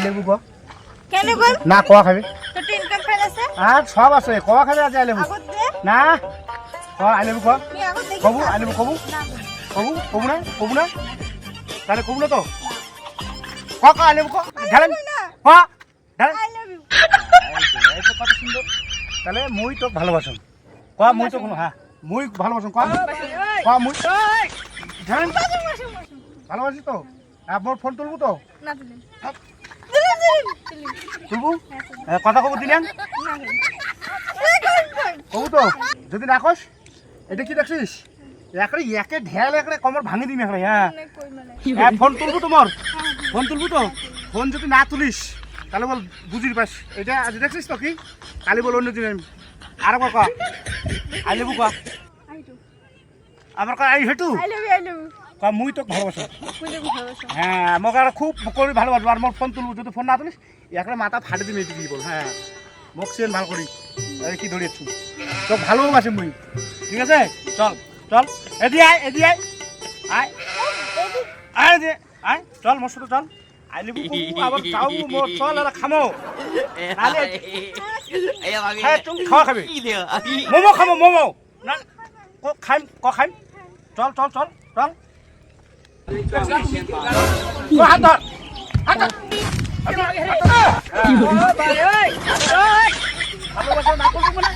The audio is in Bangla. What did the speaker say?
লেবু ক কেন কল না কোয়া খাবি তো টিন কাম ফেল আছে আর সব আছে কোয়া খাবি আজ লেবু আগত দে না ক লেবু ক কি আগত দে কবু লেবু কবু না কবু কবু না তাহলে কবু না তো ক লেবু ক ঢালেন ক ঢালেন আই লাভ ইউ এই তো কত সুন্দর তাহলে মুই তো ভালোবাসুন ক মুই তো হ্যাঁ মুই ভালোবাসুন ক মুই ঢালেন ভালোবাসি তো মোর ফোন তুলবো তো না দিলেন তুলবো কথা কবু দিলেন কবু তো যদি না কস এটা কি দেখছিস একরে একে ঢেল একরে কমর ভাঙি দিন একরে হ্যাঁ ফোন তুলবো তোমার ফোন তুলবো তো ফোন যদি না তুলিস তাহলে বল বুঝির পাস এটা আজ দেখছিস তো কি কালি বল অন্য দিন আর ক আই লেবু ক আমার ক আই হেটু আই লাভ ইউ ক মুই তো ভালোবাসো মুই তো ভালোবাসি হ্যাঁ মোক আর খুব করে ভালোবাসবো আর মোর ফোন তুলবো যদি ফোন না তুলিস একরে মাথা ফাটে দিন এটি বল হ্যাঁ মোক সেন ভালো করি আরে কি ধরিয়েছু তো ভালোবাসি মুই ঠিক আছে চল চল এদি আয় আয় আয় দে আয় চল মোর সাথে চল আই লিবু আবার খাও মোর চল আর খামো আলে হ্যাঁ তুমি খাওয়া খাবে মোমো খামো মোমো না খাইম চল চল চল চল হাত ধর ভালোবাসা না করবো না